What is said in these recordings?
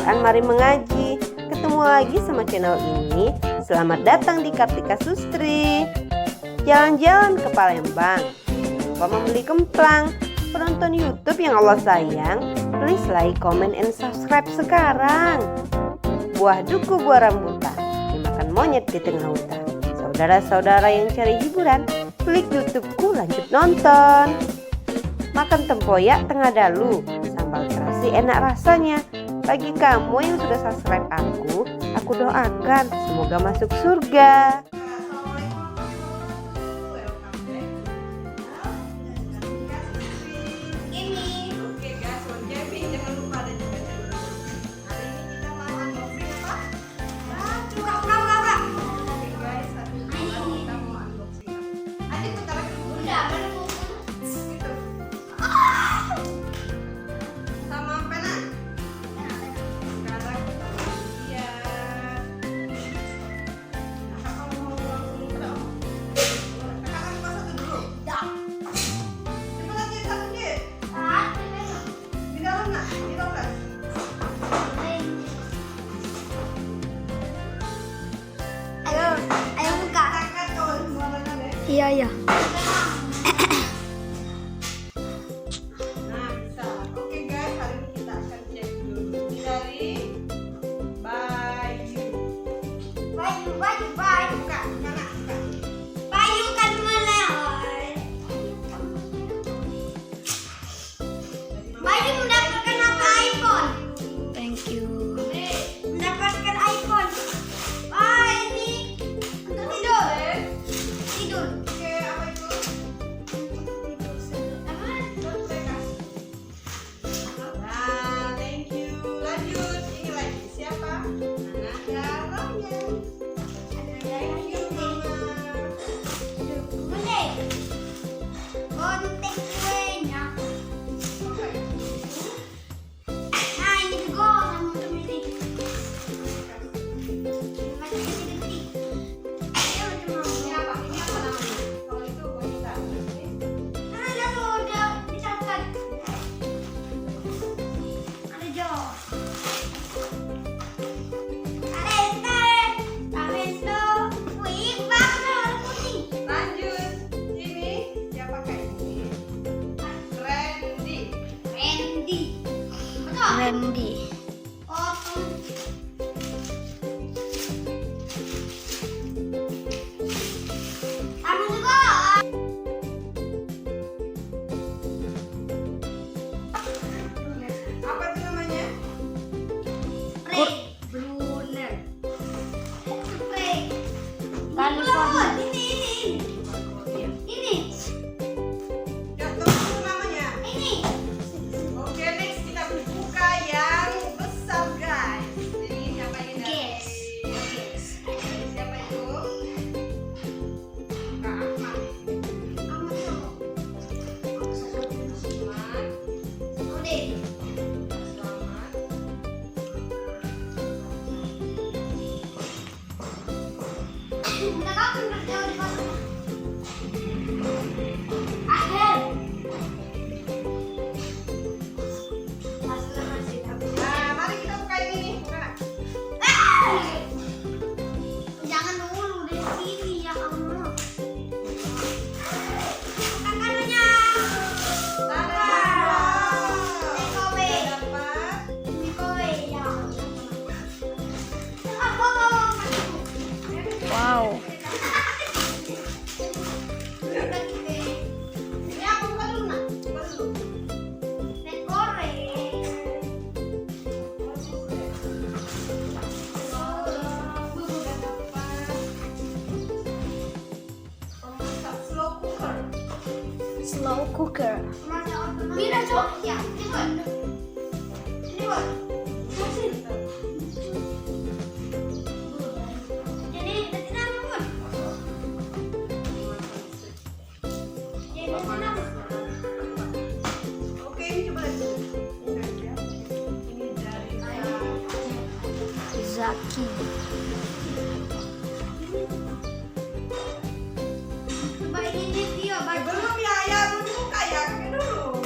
Al-Quran, mari mengaji. Ketemu lagi sama channel ini. Selamat datang di Kartika Sustry. Jalan-jalan ke Palembang, lupa membeli kemplang. Penonton YouTube yang Allah sayang, please like, comment, and subscribe sekarang. Buah duku, buah rambutan dimakan monyet di tengah hutan. Saudara-saudara yang cari hiburan, klik YouTubeku, lanjut nonton. Makan tempoyak tengah dalu, sambal terasi enak rasanya. Bagi kamu yang sudah subscribe aku doakan semoga masuk surga. Iya. Nah, bisa. Oke guys, hari ini kita akan cek dulu. Ini dari Bayu. Buka, mana? Bayu kan meleleh. Bayu mendapatkan apa? iPhone. Thank you. Mendapatkan iPhone. Ini untuk tidur. Oke, apa itu? Nah, thank you. Lanjut. Ini lagi siapa? Anak darahnya. Thank you, Mama. Kontek kuenya. Oke. Nah, ini juga sama temen ini. Ini apa? Ini apa namanya? Kalau itu boneka. Lanjut. Ini siapa kayak ini? Randy. Apa itu namanya? Ya, tunggu namanya. Oke, next kita buka yang besar, guys. Ini siapa ini? Guess. Siapa itu? Kak Ahmad. Selamat. Nah, mari kita buka yang ini. Bukan? Jangan dulu dari sini ya kamu. Bukan kanunya. Tada! Kowe. Dapat. Ini kowe ya. Wow. Ini aku buka dulu, Nak. Buka dulu. Pemasak slow cooker. Slow cooker. Mira cok ya. Ini buat. Jadi tadi nama pun. Jadi nama. Oke, ini coba lihat. Ini dari Zaki. Coba ini dia belum ya, belum dibuka ya, pakai dulu.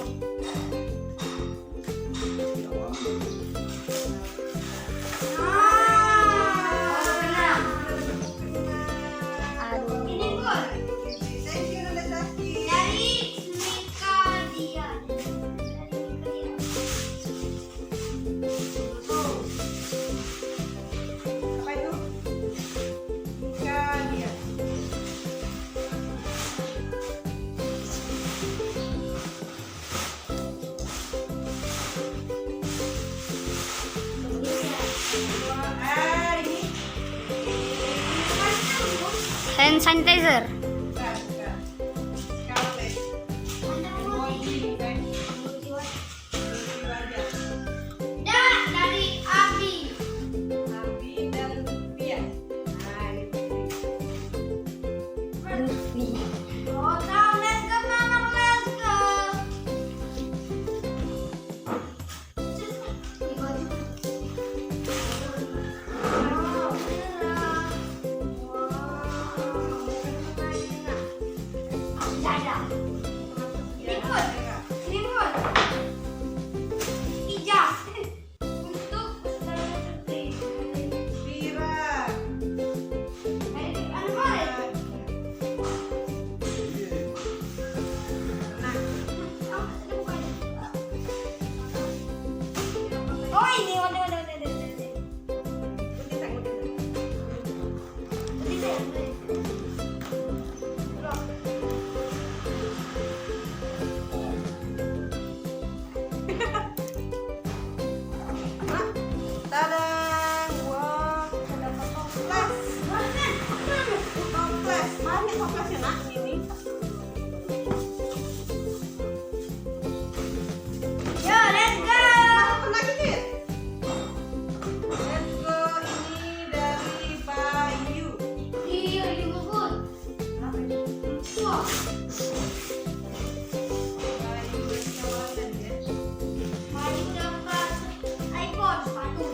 Hand sanitizer. Dari Abi. Oh, now let's go, Mama, let's go. Ini pun. Ijaz. Untuk sustry. Oh ini waduh. Tadang! Wow, kita dapat toples. Toples. Mana toplesnya nak? Ini. Yo, let's go. Apa lagi nih? Let's go. Ini dari Bayu. Iya, pun. Apa ini? Wah. Bayu kawasan ya. Bayu dapat iPhone sepatu.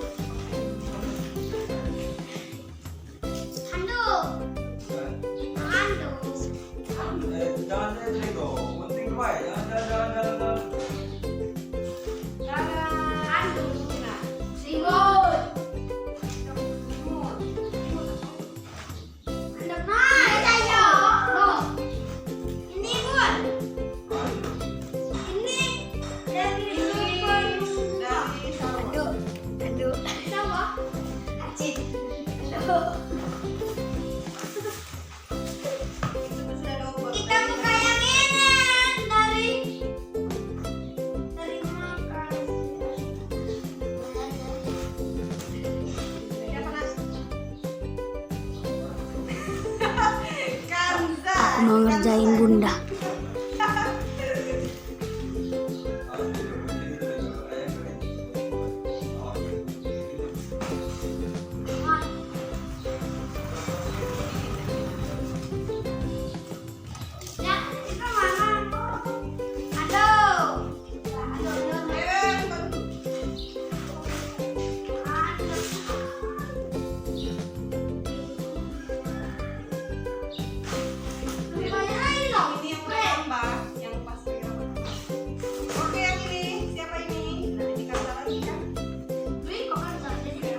Handuk. Jangan Lego, penting baik. Jangan. Handuk. Selimut. Handuk naik ayo. Loh. Ini pun. Ini dari Dari sahabat. Handuk. Siapa? Acit. Handuk. Itu sudah double. Kita buka yang ini dari Terimakasih. Siapa nak? Kanza. Aku mau ngerjain bunda. Ya, itu mana? Aduh. Lebih banyak lagi dong. Ini yang udah tambah, yang pas Oke, yang ini. Siapa ini? Nanti dikasih lagi kan? Beli kok kan bisa jadi.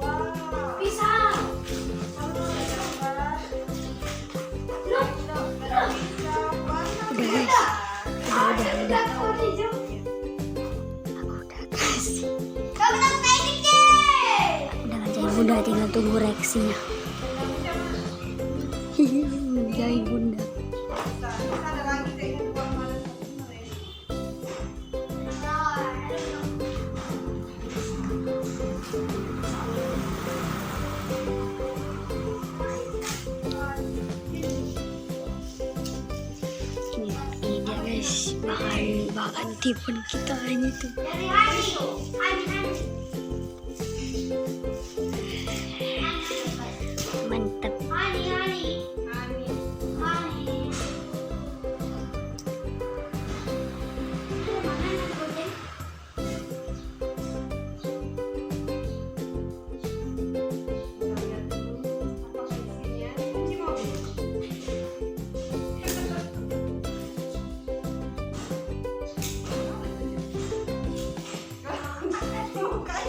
Wow. Bisa. Udah. Aku udah kasih. Kamu tak kayak gini. Udah ngerjain bunda, tinggal tunggu reaksinya. Ngerjain bunda. Ada lagi kayaknya buat mana sebenarnya. Ini dia guys, bahan tipen kita ini tuh. Dari Hani. Mantap. Hani. Bukan.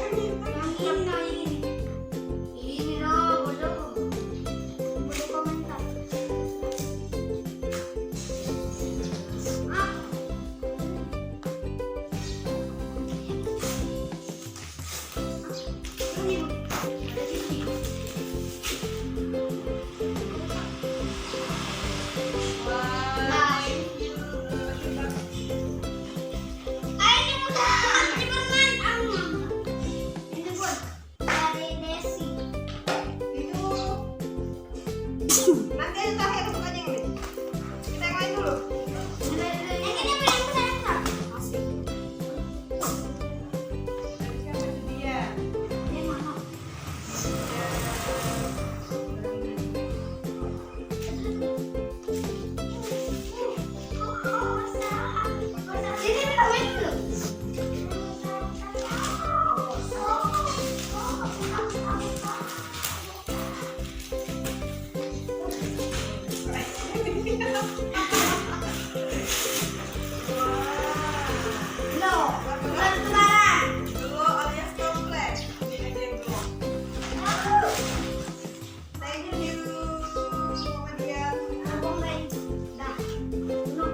No, bukan lebaran. Dulu alias kompleks. Ini aja yang dulu. Thank you. Kemudian Abang main. Dah. No,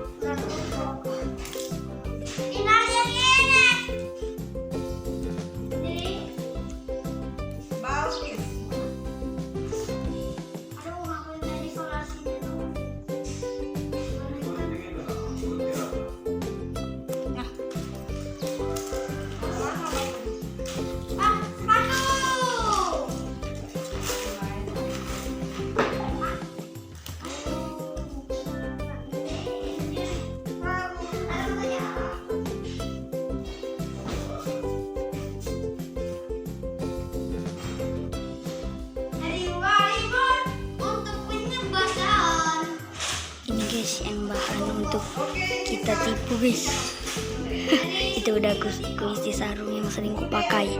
rokok. Ini yang ini. Jadi, Balkis. aduh, aku dari isolasi dulu. Ah, sepatu. Dari Waribon untuk penyebaran. Ini guys yang bahan untuk kita tipu guys. Itu udah kuisi sarung yang sering kupakai.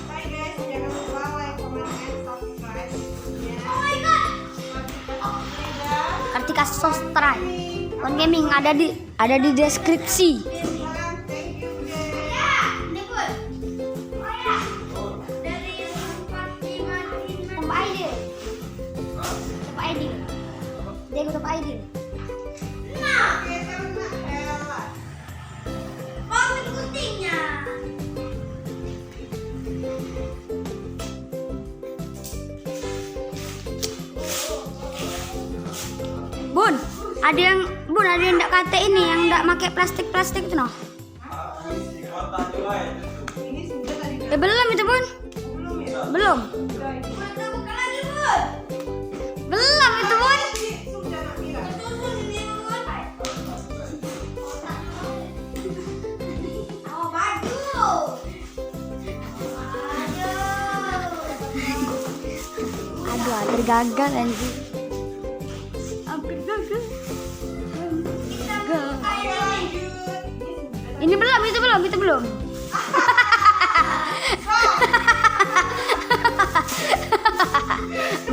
Bye guys, jangan lupa like, comment, and subscribe. Ya. Kartika sustry. On gaming ada di deskripsi. Thank you guys. Tempat ID. Tempat ID. Dia ikut tempat ID. Oke, karena Ella. Mau ikutinnya. Bun, ada yang enggak kate ini yang enggak pakai plastik itu noh. Ini sudah tadi Belum itu, Bun. belum ya? Belum. Sudah ini. Belum itu, Bun. Sudah nak Mira. Oh, baju. Aduh, hampir gagal anjir. Hampir gagal. Gagal. Ini belum, itu belum.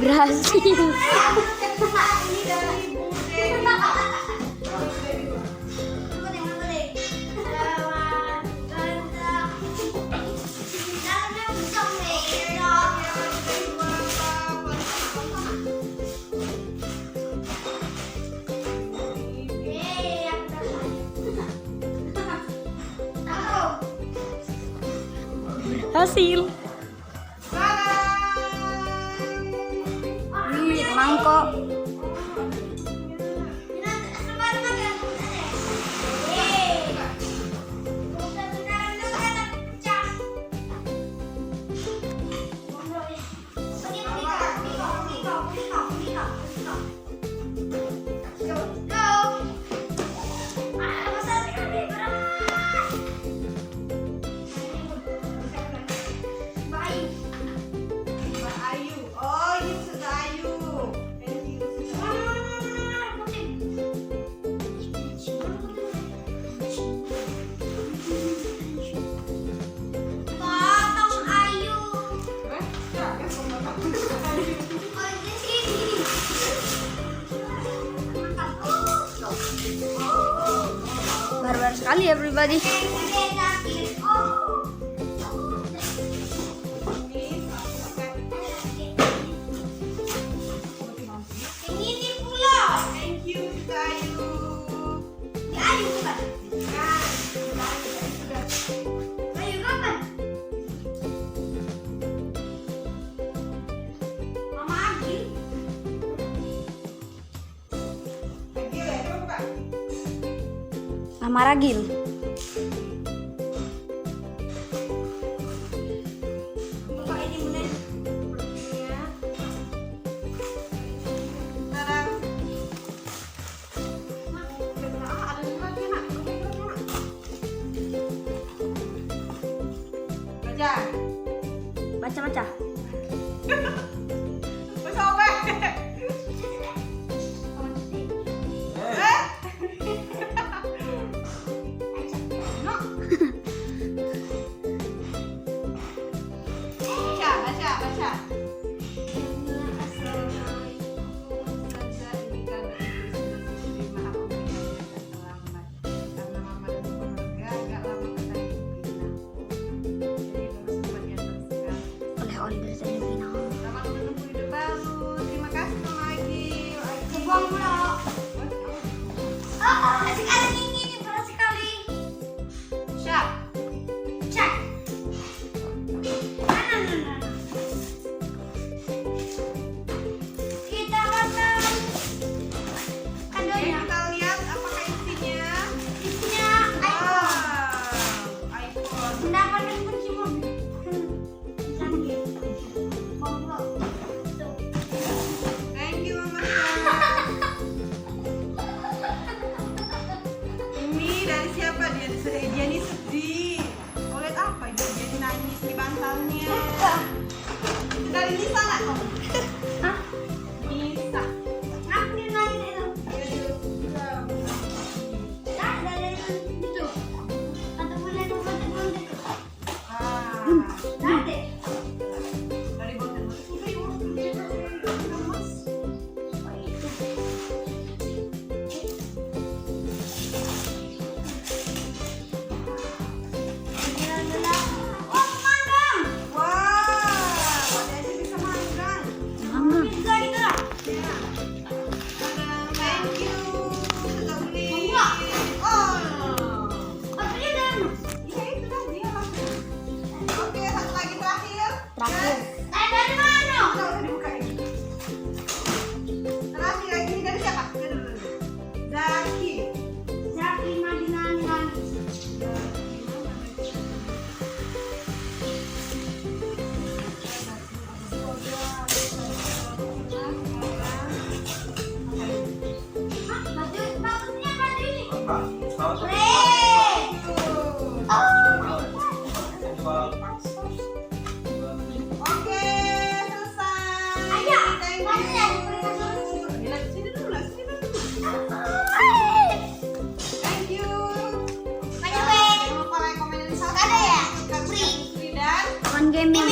Berhasil. Ini dari Bude. Hasil. Mangkok. Mbak Ayu. Oh, ini sudah Ayu. Thank you. Potong Ayu. Jangan sama Barbar sekali ya everybody. Ini pula. Thank you juga Ayu. Ayu bukan? Nah, sudah. Ayu kapan? Mama Agil. Lagi ya, coba. Mama Ragil. Buka ini bener. Ya. Sekarang. Ada lagi nak. Baca. Baca-baca. Bersobek. Eh? Sekarang ini berat sekali. Siap. Cek. Nah. Kita makan kadonya. Kita lihat apakah isinya. Isinya iPhone. iPhone. Mendapatkan kunci mobil. Thank you Mama. Ini dari siapa dia? Dia nih sedih. Oh, lihat apa dia? Dia nih nangis di bantalnya. Itu dari bisa nggak kamu? Hah? Bisa. Aku dia nangis itu. Bisa. Nah, dari itu. Ataupun itu bontek-bontek. Ah. Nanti. Dari bonten. Oh, itu. Ini adalah manggang. Wah, adanya bisa manggang. Pizza gitu lah. Ya. Thank you. Sudah beli. Enggak. Oh. Baterainya dalam. Iya itu kan dia langsung. Oke, satu lagi terakhir. Terakhir. Dari mana? Nggak usah dibuka ini. Terakhir lagi ini dari siapa? Zaki. Zaki Madinah nangis. Hah? Baterainya batu ini. Apa? Salah satu. Oke, selesai. Ayo, Thank mana you. yang mereka suruh? Sini dulu lah, sini dulu. Thank you. Banyak, Wei. Jangan lupa like, komen, dan subscribe. Ada ya? Subscribe, Free. free dan Kawan gaming